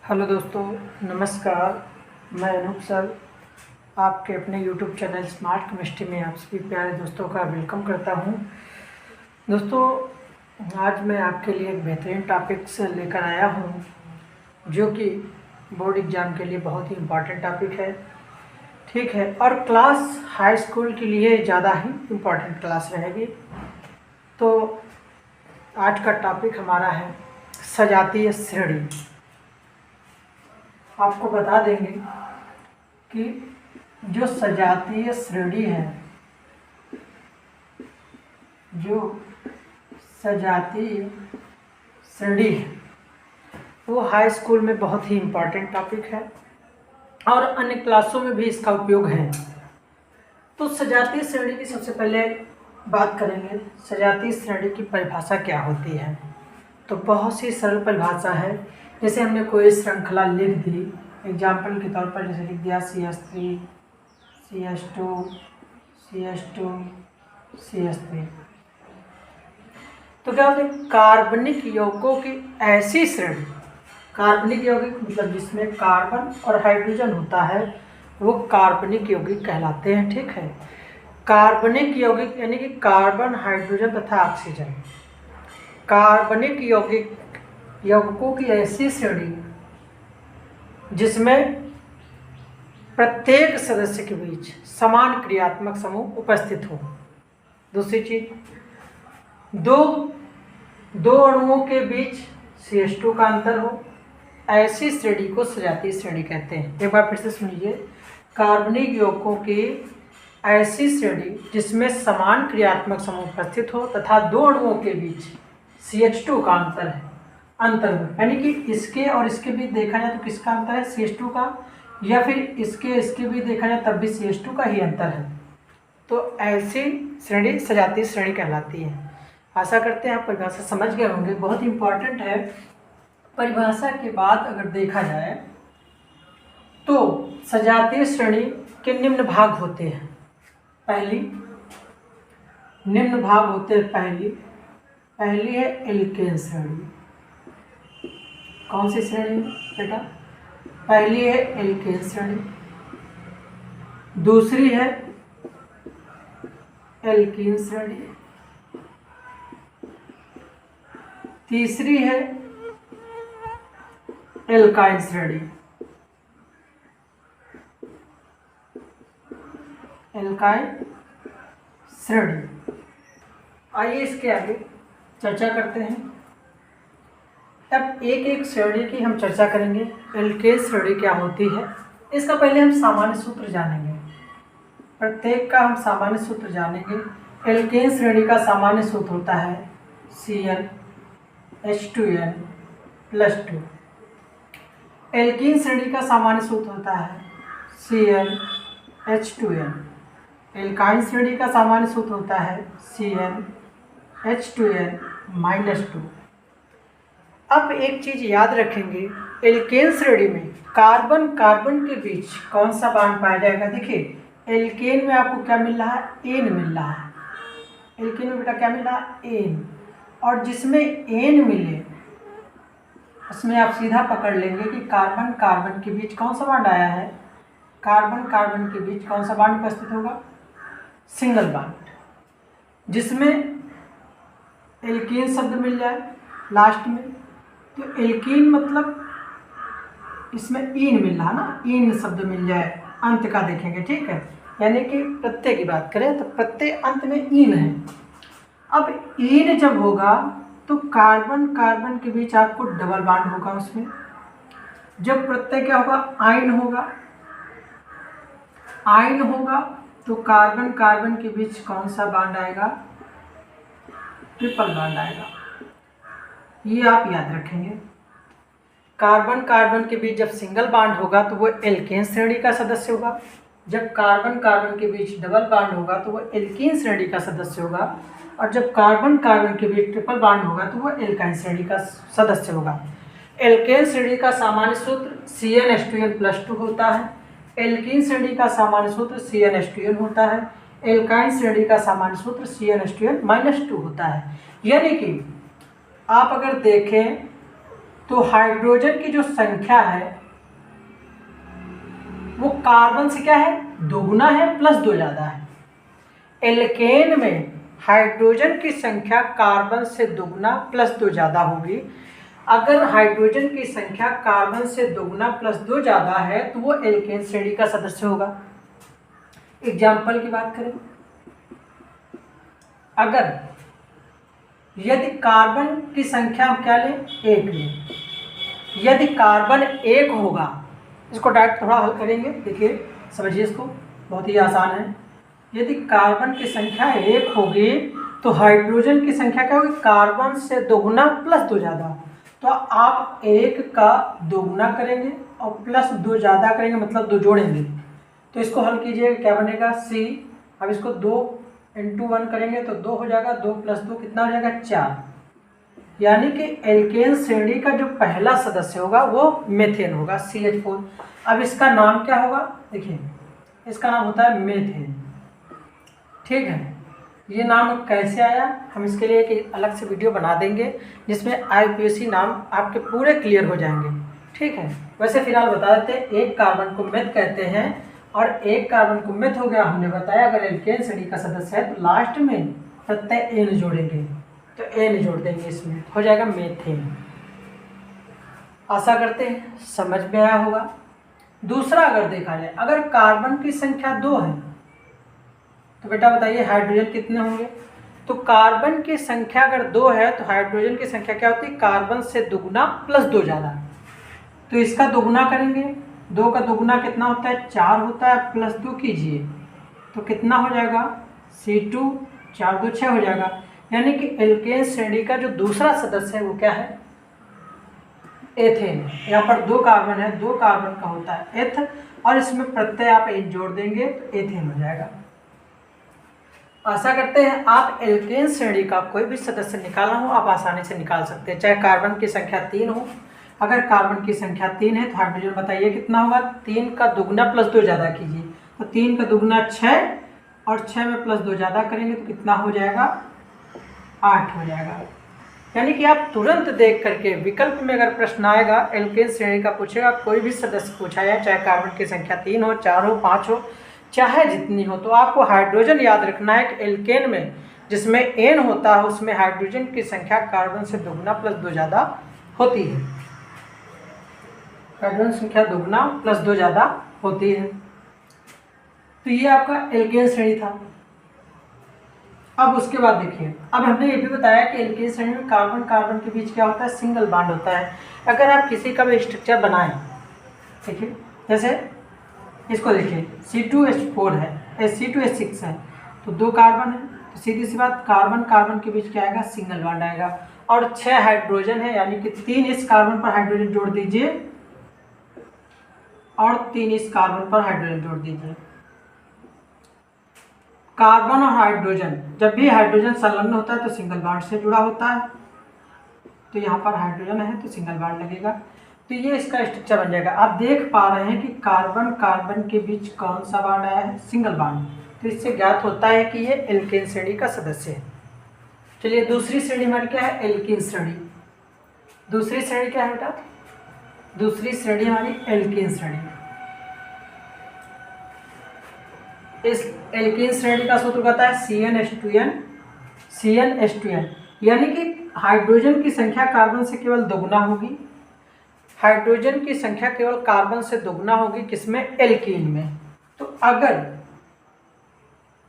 Hello दोस्तों, नमस्कार। मैं अनूप सर आपके अपने यूट्यूब चैनल स्मार्ट केमिस्ट्री में आप सभी प्यारे दोस्तों का वेलकम करता हूं। दोस्तों, आज मैं आपके लिए एक बेहतरीन टॉपिक से लेकर आया हूं जो कि बोर्ड एग्ज़ाम के लिए बहुत ही इम्पॉर्टेंट टॉपिक है। ठीक है, और क्लास हाई स्कूल के लिए ज़्यादा ही इम्पॉर्टेंट क्लास रहेगी। तो आज का टॉपिक हमारा है सजातीय श्रेणी। आपको बता देंगे कि जो सजातीय श्रेणी है, जो सजातीय श्रेणी है वो हाई स्कूल में बहुत ही इम्पॉर्टेंट टॉपिक है और अन्य क्लासों में भी इसका उपयोग है। तो सजातीय श्रेणी की सबसे पहले बात करेंगे। सजातीय श्रेणी की परिभाषा क्या होती है? तो बहुत सी सरल परिभाषा है। जैसे हमने कोई श्रृंखला लिख दी, एग्जाम्पल के तौर पर जैसे लिख दिया CH3 CH2 CH2 CH3, तो क्या होता है? कार्बनिक यौगिकों की ऐसी श्रेणी, कार्बनिक यौगिक मतलब जिसमें कार्बन और हाइड्रोजन होता है वो कार्बनिक यौगिक कहलाते हैं। ठीक है, कार्बनिक यौगिक यानी कि कार्बन, हाइड्रोजन तथा ऑक्सीजन। कार्बनिक यौगिकों की ऐसी श्रेणी जिसमें प्रत्येक सदस्य के बीच समान क्रियात्मक समूह उपस्थित हो। दूसरी चीज, दो अणुओं के बीच CH2 का अंतर हो, ऐसी श्रेणी को सजातीय श्रेणी कहते हैं। एक बार फिर से सुनिए। कार्बनिक यौगिकों की ऐसी श्रेणी जिसमें समान क्रियात्मक समूह उपस्थित हो तथा दो अणुओं के बीच CH2 का अंतर हो, यानी कि इसके और इसके बीच देखा जाए तो किसका अंतर है? CH2 का। या फिर इसके बीच देखा जाए तब भी CH2 का ही अंतर है। तो ऐसी श्रेणी सजातीय श्रेणी कहलाती है। आशा करते हैं आप परिभाषा समझ गए होंगे, बहुत इंपॉर्टेंट है। परिभाषा के बाद अगर देखा जाए तो सजातीय श्रेणी के निम्न भाग होते हैं। निम्न भाग होते हैं। पहली है एल्केन श्रेणी। कौन सी श्रेणी बेटा? पहली है एल्केन श्रेणी, दूसरी है एल्कीन श्रेणी, तीसरी है एल्काइन श्रेणी। एल्काइन श्रेणी। आइए इसके आगे चर्चा करते हैं। अब एक एक श्रेणी की हम चर्चा करेंगे। एल्केन श्रेणी क्या होती है इसका पहले हम सामान्य सूत्र जानेंगे। प्रत्येक का हम सामान्य सूत्र जानेंगे। एल्केन श्रेणी का सामान्य सूत्र होता है CnH2n+2। एल्कीन श्रेणी का सामान्य सूत्र होता है CnH2n। एल्काइन श्रेणी का सामान्य सूत्र होता है CnH2n-2। अब एक चीज याद रखेंगे, एल्केन श्रेणी में कार्बन कार्बन के बीच कौन सा बॉन्ड पाया जाएगा? देखिए, एल्केन में आपको क्या मिल रहा है? एन मिल रहा है। एल्केन में बेटा क्या मिल रहा है? एन। और जिसमें एन मिले उसमें आप सीधा पकड़ लेंगे कि कार्बन कार्बन के बीच कौन सा बॉन्ड आया है? कार्बन कार्बन के बीच कौन सा बॉन्ड उपस्थित होगा? Single bond. जिसमें एल्कीन शब्द मिल जाए लास्ट में, तो एल्कीन मतलब इसमें ईन मिल रहा ना, ईन शब्द मिल जाए अंत का देखेंगे। ठीक है, यानी कि प्रत्यय की बात करें तो प्रत्यय अंत में ईन है। अब ईन जब होगा तो कार्बन कार्बन के बीच आपको डबल बॉन्ड होगा। उसमें जब प्रत्यय क्या होगा? आयन होगा। आयन होगा तो कार्बन कार्बन के बीच कौन सा बॉन्ड आएगा? ट्रिपल बॉन्ड आएगा। ये आप याद रखेंगे। कार्बन कार्बन के बीच जब सिंगल बॉन्ड होगा तो वो एल्केन श्रेणी का सदस्य होगा। जब कार्बन कार्बन के बीच डबल बॉन्ड होगा तो वो एल्कीन श्रेणी का सदस्य होगा। और जब कार्बन कार्बन के बीच ट्रिपल बॉन्ड होगा तो वो एल्काइन श्रेणी का सदस्य होगा। एल्केन श्रेणी का सामान्य सूत्र CnH2n+2 होता है। एल्कीन श्रेणी का सामान्य सूत्र CnH2n होता है। एल्काइन श्रेणी का सामान्य सूत्र CnH2n-2 होता है। यानी कि आप अगर देखें तो हाइड्रोजन की जो संख्या है वो कार्बन से क्या है, दोगुना है, प्लस 2 ज़्यादा है। एल्केन में हाइड्रोजन की संख्या कार्बन से दोगुना प्लस 2 ज़्यादा होगी। अगर हाइड्रोजन की संख्या कार्बन से दोगुना प्लस 2 ज़्यादा है तो वो एल्केन श्रेणी का सदस्य होगा। एग्जाम्पल की बात करें, अगर यदि कार्बन की संख्या हम क्या लें, 1 लें, यदि कार्बन 1 होगा, इसको डायरेक्ट थोड़ा हल करेंगे, देखिए समझिए इसको, बहुत ही आसान है। यदि कार्बन की संख्या 1 होगी तो हाइड्रोजन की संख्या क्या होगी, कार्बन से दोगुना प्लस 2 ज़्यादा। तो आप 1 का दोगुना करेंगे और प्लस 2 ज़्यादा करेंगे, मतलब 2 जोड़ेंगे, तो इसको हल कीजिएगा, क्या बनेगा, C। अब इसको 2 × 1 करेंगे तो 2 हो जाएगा, 2 + 2 कितना हो जाएगा, 4। यानी कि एल्केन श्रेणी का जो पहला सदस्य होगा वो मेथेन होगा, CH4। अब इसका नाम क्या होगा, देखिए इसका नाम होता है मेथेन। ठीक है, ये नाम कैसे आया, हम इसके लिए एक अलग से वीडियो बना देंगे जिसमें IUPAC नाम आपके पूरे क्लियर हो जाएंगे। ठीक है, वैसे फिलहाल बता देते हैं, एक कार्बन को मेथ कहते हैं और एक कार्बन को मेथ हो गया। हमने बताया अगर एल्केन श्रेणी का सदस्य है तो लास्ट में प्रत्यय एन जोड़ेंगे, तो एन जोड़ देंगे, इसमें हो जाएगा मेथेन। आशा करते हैं समझ में आया होगा। दूसरा अगर देखा जाए, अगर कार्बन की संख्या 2 है तो बेटा बताइए हाइड्रोजन कितने होंगे। तो कार्बन की संख्या अगर 2 है तो हाइड्रोजन की संख्या क्या होती है, कार्बन से दोगुना प्लस 2 ज़्यादा। तो इसका दोगुना करेंगे, 2 का दोगुना कितना होता है, 4 होता है, प्लस 2 कीजिए तो कितना हो जाएगा, C2, 4 2 6 हो जाएगा। यानी कि एल्केन श्रेणी का जो दूसरा सदस्य है वो क्या है, एथेन। यहाँ पर 2 कार्बन है, 2 कार्बन का होता है एथ, और इसमें प्रत्यय आप एन जोड़ देंगे तो एथेन हो जाएगा। आशा करते हैं आप एल्केन श्रेणी का कोई भी सदस्य निकालना हो आप आसानी से निकाल सकते हैं, चाहे कार्बन की संख्या 3 हो। अगर कार्बन की संख्या 3 है तो हाइड्रोजन बताइए कितना होगा, 3 का दोगुना प्लस 2 ज़्यादा कीजिए, तो 3 का दोगुना 6 और 6 में प्लस 2 ज़्यादा करेंगे तो कितना हो जाएगा, 8 हो जाएगा। यानी कि आप तुरंत देख करके विकल्प में अगर प्रश्न आएगा एल्केन श्रेणी का पूछेगा, कोई भी सदस्य पूछा जाए, चाहे कार्बन की संख्या 3 हो, 4 हो, 5 हो, चाहे जितनी हो, तो आपको हाइड्रोजन याद रखना है कि एल्केन में जिसमें एन होता है उसमें हाइड्रोजन की संख्या कार्बन से दोगुना प्लस 2 ज़्यादा होती है। हाइड्रोजन संख्या दोगुना प्लस 2 ज़्यादा होती है। तो ये आपका एल्केन श्रेणी था। अब उसके बाद देखिए, अब हमने ये भी बताया कि एल्केन श्रेणी में कार्बन कार्बन के बीच क्या होता है, सिंगल बॉन्ड होता है। अगर आप किसी का भी स्ट्रक्चर बनाएं, देखिए जैसे इसको देखिए C2H4 है, C2H6 है, तो 2 कार्बन है, तो सीधी सी बात कार्बन कार्बन के बीच क्या आएगा, सिंगल बॉन्ड आएगा। और 6 हाइड्रोजन है, यानी कि 3 इस कार्बन पर हाइड्रोजन जोड़ दीजिए और 3 इस कार्बन पर हाइड्रोजन जोड़ दीजिए। कार्बन और हाइड्रोजन, जब भी हाइड्रोजन संलग्न होता है तो सिंगल बॉन्ड से जुड़ा होता है, तो यहाँ पर हाइड्रोजन है तो सिंगल बॉन्ड लगेगा, तो ये इसका स्ट्रक्चर बन जाएगा। आप देख पा रहे हैं कि कार्बन कार्बन के बीच कौन सा बॉन्ड आया है, सिंगल बॉन्ड, तो इससे ज्ञात होता है कि ये एल्केन श्रेणी का सदस्य है। चलिए दूसरी श्रेणी हमारी क्या है, एल्कीन श्रेणी। दूसरी श्रेणी क्या है बेटा, दूसरी श्रेणी हमारी एल्कीन श्रेणी। इस एल्कीन श्रेणी का सूत्र कहता है CnH2n, यानी कि हाइड्रोजन की संख्या कार्बन से केवल दोगुना होगी, हाइड्रोजन की संख्या केवल कार्बन से दोगुना होगी, किसमें, एल्कीन में। तो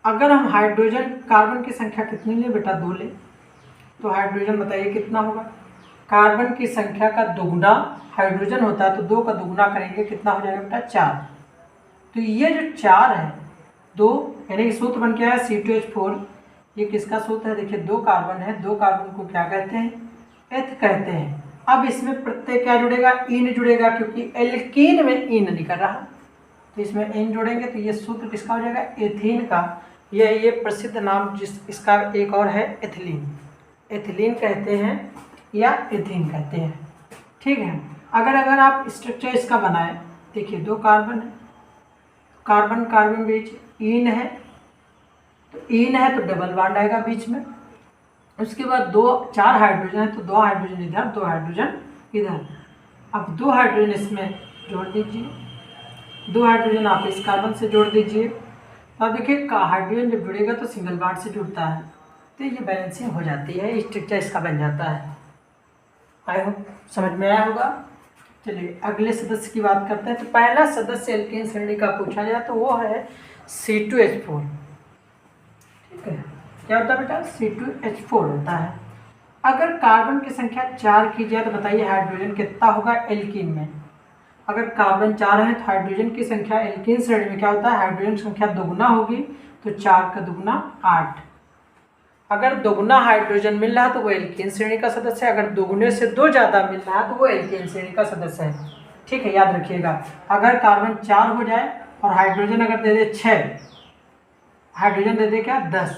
अगर हम हाइड्रोजन कार्बन की संख्या कितनी ले बेटा, 2 ले, तो हाइड्रोजन बताइए कितना होगा, कार्बन की संख्या का दोगुना हाइड्रोजन होता है, तो 2 का दोगुना करेंगे कितना हो जाएगा बेटा, 4। तो ये जो 4 है, 2 यानी कि सूत्र बन गया है C2H4। ये किसका सूत्र है, देखिए 2 कार्बन है, 2 कार्बन को क्या कहते हैं, एथ कहते हैं। अब इसमें प्रत्यय क्या जुड़ेगा, इन जुड़ेगा, क्योंकि एल्कीन में इन निकल रहा, तो इसमें इन जोड़ेंगे तो ये सूत्र किसका हो जाएगा, एथीन का। ये प्रसिद्ध नाम इसका एक और है एथिलीन, एथिलीन कहते हैं या एथीन कहते हैं। ठीक है, अगर आप स्ट्रक्चर इसका बनाएं, देखिए 2 कार्बन है, कार्बन कार्बन बीच इन है, तो इन है तो डबल बॉन्ड आएगा बीच में। उसके बाद 4 हाइड्रोजन है, तो 2 हाइड्रोजन इधर 2 हाइड्रोजन इधर। अब 2 हाइड्रोजन इसमें जोड़ दीजिए, 2 हाइड्रोजन आप इस कार्बन से जोड़ दीजिए। अब देखिए हाइड्रोजन जब जुड़ेगा तो सिंगल बॉन्ड से जुड़ता है, तो ये बैलेंसिंग हो जाती है, स्ट्रक्चर इसका बन जाता है। आई होप समझ में आया होगा। चलिए अगले सदस्य की बात करते हैं। तो पहला सदस्य एल्केन श्रेणी का पूछा जाए तो वो है C2H4। ठीक है, क्या होता है बेटा? C2H4 होता है। अगर कार्बन की संख्या 4 की जाए तो बताइए हाइड्रोजन कितना होगा एल्कीन में? अगर कार्बन 4 है तो हाइड्रोजन की संख्या एल्कीन श्रेणी में क्या होता है? हाइड्रोजन संख्या दोगुना होगी, तो 4 का दुगुना 8। अगर दोगुना हाइड्रोजन मिल रहा है तो वो एल्केन श्रेणी का सदस्य है, अगर दोगुने से 2 ज़्यादा मिल रहा है तो वो एल्केन श्रेणी का सदस्य है। ठीक है, याद रखिएगा। अगर कार्बन 4 हो जाए और हाइड्रोजन अगर दे दे 6, हाइड्रोजन दे दे क्या 10,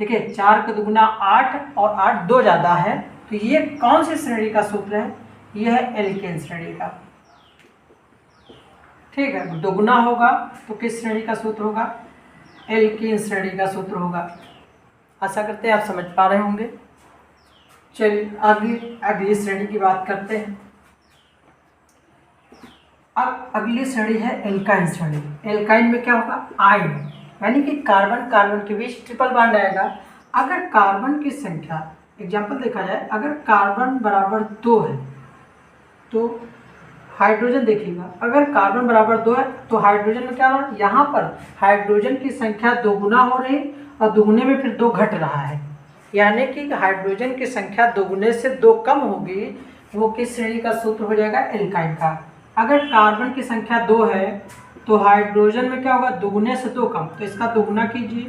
देखिए 4 का दुगुना 8 और 8 2 ज़्यादा है, तो ये कौन सी श्रेणी का सूत्र है? ये है एल्केन श्रेणी का। ठीक है, दोगुना होगा तो किस श्रेणी का सूत्र होगा? एल्केन श्रेणी का सूत्र होगा। आशा करते हैं आप समझ पा रहे होंगे। चलिए आगे अगली श्रेणी की बात करते हैं। अब अगली श्रेणी है एल्काइन श्रेणी। एल्काइन में क्या होगा? आयन, यानी कि कार्बन कार्बन के बीच ट्रिपल बॉन्ड आएगा। अगर कार्बन की संख्या, एग्जाम्पल देखा जाए, अगर कार्बन बराबर 2 है तो हाइड्रोजन देखिएगा, अगर कार्बन बराबर 2 है तो हाइड्रोजन में क्या हो रहा है? यहाँ पर हाइड्रोजन की संख्या दोगुना हो रही और दुगुने में फिर 2 घट रहा है, यानी कि हाइड्रोजन की संख्या दोगुने से 2 कम होगी, वो किस श्रेणी का सूत्र हो जाएगा? एल्काइन का। अगर कार्बन की संख्या 2 है तो हाइड्रोजन में क्या होगा? दोगुने से 2 कम, तो इसका दोगुना कीजिए,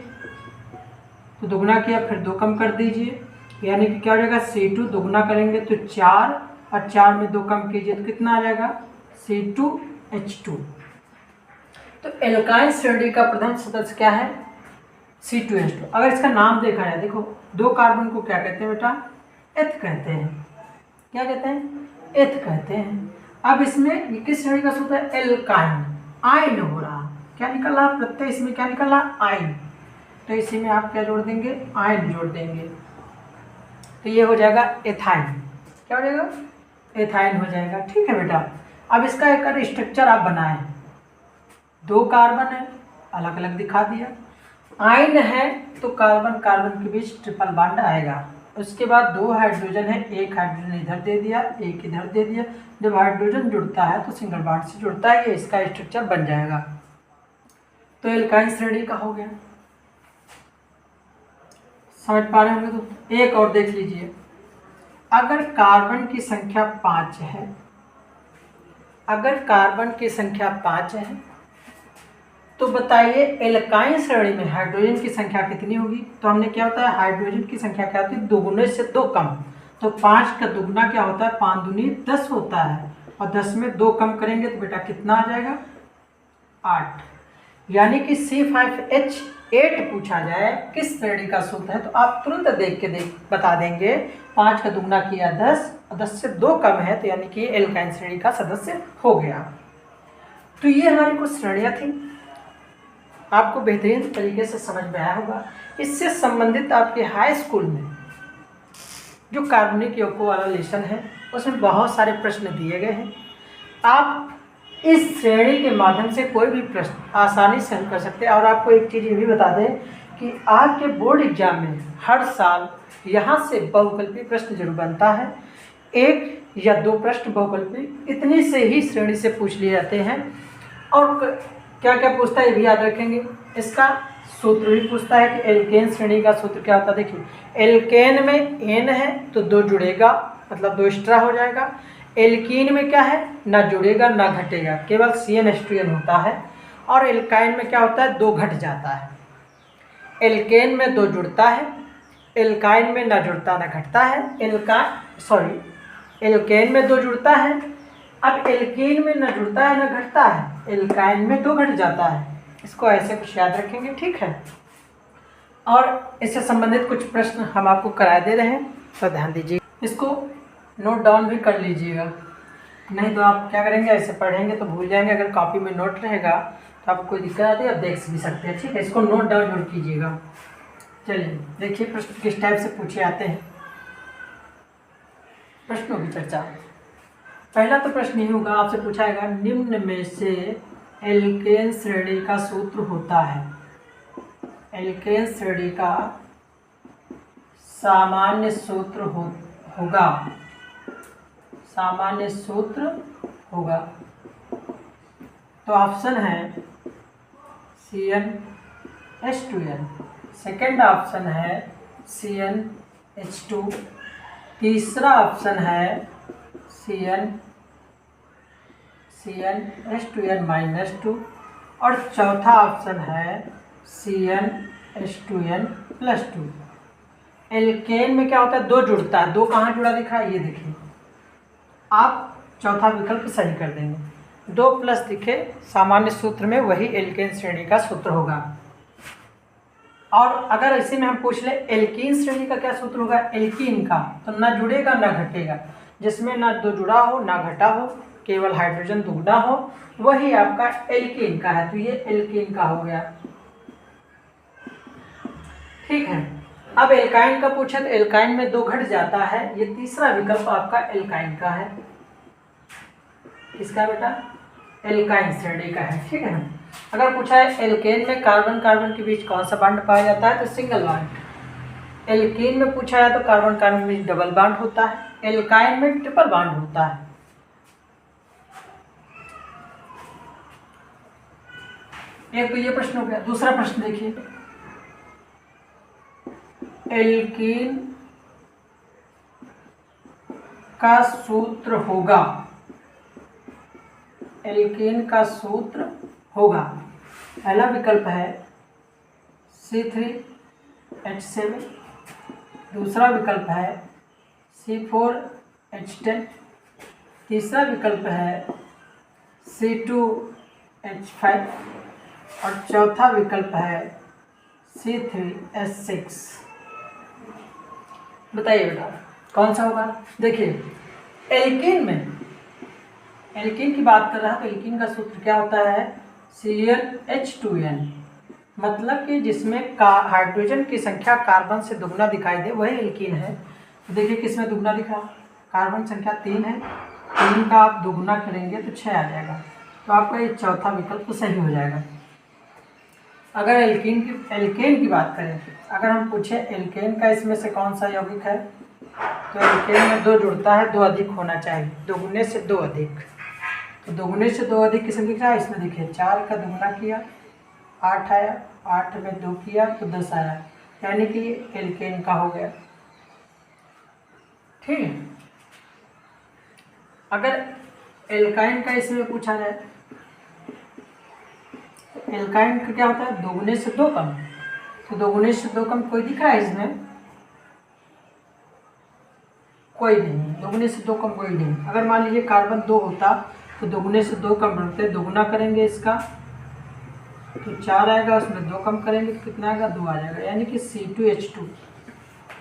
तो दोगुना किया फिर 2 कम कर दीजिए, यानी कि क्या हो जाएगा? C2 दोगुना करेंगे तो 4 और 4 में 2 कम कीजिए तो कितना आ जाएगा? C2H2। तो एल्काइन श्रेणी का प्रथम सदस्य क्या है? C2H2। अगर इसका नाम देखा जाए, देखो 2 कार्बन को क्या कहते हैं बेटा? एथ कहते हैं। क्या कहते हैं? एथ कहते हैं। अब इसमें किस श्रेणी का सूत्र है? एल्काइन, आयन हो रहा। क्या निकल रहा? प्रत्यय इसमें क्या निकल रहा? आयन। तो इसी में आप क्या जोड़ देंगे? आयन जोड़ देंगे, तो ये हो जाएगा एथाइन। क्या हो जाएगा? एथाइन हो जाएगा। ठीक है बेटा। अब इसका एक स्ट्रक्चर आप बनाएं, 2 कार्बन है, अलग अलग दिखा दिया। आयन है तो कार्बन कार्बन के बीच ट्रिपल बॉन्ड आएगा। उसके बाद 2 हाइड्रोजन है, एक हाइड्रोजन इधर दे दिया, एक इधर दे दिया। जब हाइड्रोजन जुड़ता है तो सिंगल बॉन्ड से जुड़ता है, ये इसका स्ट्रक्चर बन जाएगा। तो एल्काइन श्रेणी का हो गया। समझ पा रहे होंगे। तो एक और देख लीजिए, अगर कार्बन की संख्या 5 है, अगर कार्बन की संख्या 5 है तो बताइए एल्काइन श्रेणी में हाइड्रोजन की संख्या कितनी होगी? तो हमने क्या होता है, हाइड्रोजन की संख्या क्या होती है? दोगुने से 2 कम। तो 5 का दुगुना क्या होता है? 5 दूनी 10 होता है, और 10 में 2 कम करेंगे तो बेटा कितना आ जाएगा? 8। यानी कि C5H8 पूछा जाए किस श्रेणी का सूत्र है, तो आप तुरंत देख के बता देंगे। 5 का दुगुना किया 10 और 10 से 2 कम है, तो यानी कि एल्काइन श्रेणी का सदस्य हो गया। तो ये हमारी कुछ श्रेणियाँ थी, आपको बेहतरीन तरीके से समझ में आया होगा। इससे संबंधित आपके हाई स्कूल में जो कार्बनिक यौगिकों वाला लेसन है उसमें बहुत सारे प्रश्न दिए गए हैं। आप इस श्रेणी के माध्यम से कोई भी प्रश्न आसानी से हल कर सकते हैं। और आपको एक चीज़ ये भी बता दें कि आपके बोर्ड एग्जाम में हर साल यहाँ से बहुकल्पीय प्रश्न जरूर बनता है। 1 या 2 प्रश्न बहुकल्पीय इतनी से ही श्रेणी से पूछ लिए जाते हैं। और क्या क्या पूछता है ये भी याद रखेंगे। इसका सूत्र भी पूछता है कि एल्केन श्रेणी का सूत्र क्या होता है। देखिए एल्केन में एन है तो 2 जुड़ेगा, मतलब 2 एक्स्ट्रा हो जाएगा। एल्कीन में क्या है? ना जुड़ेगा ना घटेगा, केवल CnH2n होता है। और एल्काइन में क्या होता है? 2 घट जाता है। एल्केन में 2 जुड़ता है, एल्काइन में ना जुड़ता ना घटता है। एल्केन में 2 जुड़ता है, अब एल्कीन में ना जुड़ता है ना घटता है, एल्काइन में 2 घट जाता है। इसको ऐसे कुछ याद रखेंगे, ठीक है। और इससे संबंधित कुछ प्रश्न हम आपको करा दे रहे हैं, तो ध्यान दीजिए। इसको नोट डाउन भी कर लीजिएगा, नहीं तो आप क्या करेंगे, ऐसे पढ़ेंगे तो भूल जाएंगे। अगर कॉपी में नोट रहेगा तो आपको कोई दिक्कत आती है, आप देख भी सकते हैं, ठीक है। इसको नोट डाउन जरूर कीजिएगा। चलिए देखिए प्रश्न किस टाइप से पूछे आते हैं। प्रश्नों की चर्चा। पहला तो प्रश्न यही होगा, आपसे पूछाएगा निम्न में से एल्केन श्रेणी का सूत्र होता है। एल्केन श्रेणी का सामान्य सूत्र होगा, सामान्य सूत्र होगा। तो ऑप्शन है CnH2n, सेकेंड ऑप्शन है CnH2, तीसरा ऑप्शन है CnH2n-2 और चौथा ऑप्शन है CnH2n+2। एल्केन में क्या होता है, दो जुड़ता है, दो कहाँ जुड़ा दिख रहा है, ये देखिए। आप चौथा विकल्प सही कर देंगे। 2 प्लस दिखे सामान्य सूत्र में, वही एल्केन श्रेणी का सूत्र होगा। और अगर इसी में हम पूछ ले एल्कीन श्रेणी का क्या सूत्र होगा, एल्कीन का, तो ना जुड़ेगा ना घटेगा। जिसमें ना दो जुड़ा हो ना घटा हो, केवल हाइड्रोजन दुगना हो, वही आपका एल्कीन का है। तो ये एल्कीन का हो गया। ठीक है। अब एल्काइन का पूछे तो एल्काइन में 2 घट जाता है, ये तीसरा विकल्प आपका एल्काइन का है। किसका बेटा, एल्काइन श्रेणी का है। ठीक है। अगर पूछा है एल्केन में कार्बन कार्बन के बीच कौन सा बॉन्ड पाया जाता है, तो सिंगल बॉन्ड। एल्कीन में पूछा है तो कार्बन कार्बन के बीच डबल बॉन्ड होता है, एल्काइन में ट्रिपल बॉन्ड होता है। एक तो ये प्रश्न हो गया। दूसरा प्रश्न देखिए, एल्कीन का सूत्र होगा, एल्कीन का सूत्र होगा। पहला विकल्प है C3H7, दूसरा विकल्प है C4H10, तीसरा विकल्प है C2H5 और चौथा विकल्प है C3H6। बताइए बेटा कौन सा होगा। देखिए एल्कीन में, एल्कीन की बात कर रहा है तो एल्कीन का सूत्र क्या होता है, CnH2n, मतलब कि जिसमें हाइड्रोजन की संख्या कार्बन से दुगना दिखाई दे वही एल्कीन है। तो देखिए किसमें दुगना दिखा, कार्बन संख्या 3 है, 3 का आप दुगना करेंगे तो 6 आ जाएगा। तो आपका ये चौथा विकल्प तो सही हो जाएगा। अगर एल्केन की बात करें, अगर हम पूछे एल्केन का इसमें से कौन सा यौगिक है, तो एल्केन में 2 जुड़ता है, 2 अधिक होना चाहिए, दोगुने से 2 अधिक। तो दोगुने से 2 अधिक किसमें दिख रहा है, इसमें देखिए 4 का दुगना किया 8 आया, 8 में 2 किया तो 10 आया, यानी कि एल्केन का हो गया। ठीक है। अगर एल्काइन का इसमें पूछा जाए, एल्काइन का क्या होता है, दोगुने से 2 कम। तो दोगुने से 2 कम कोई दिख रहा है इसमें, कोई नहीं, दोगुने से 2 कम कोई नहीं। अगर मान लीजिए कार्बन 2 होता तो दोगुने से 2 कम रखते, दोगुना करेंगे इसका तो 4 आएगा, उसमें 2 कम करेंगे तो कितना आएगा, 2 आ जाएगा, यानी कि C2H2।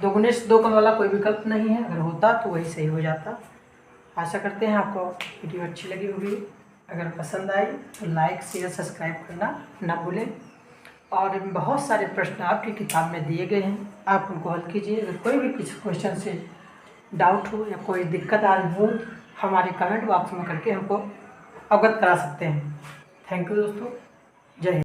दोगुने से 2 कम वाला कोई विकल्प नहीं है, अगर होता तो वही सही हो जाता। आशा करते हैं आपको वीडियो अच्छी लगी होगी। अगर पसंद आई तो लाइक शेयर सब्सक्राइब करना ना भूलें। और बहुत सारे प्रश्न आपकी किताब में दिए गए हैं, आप उनको हल कीजिए। अगर कोई भी किसी क्वेश्चन से डाउट हो या कोई दिक्कत आ रही हो, हमारे कमेंट बॉक्स में करके हमको अवगत करा सकते हैं। थैंक यू दोस्तों, जय हिंद।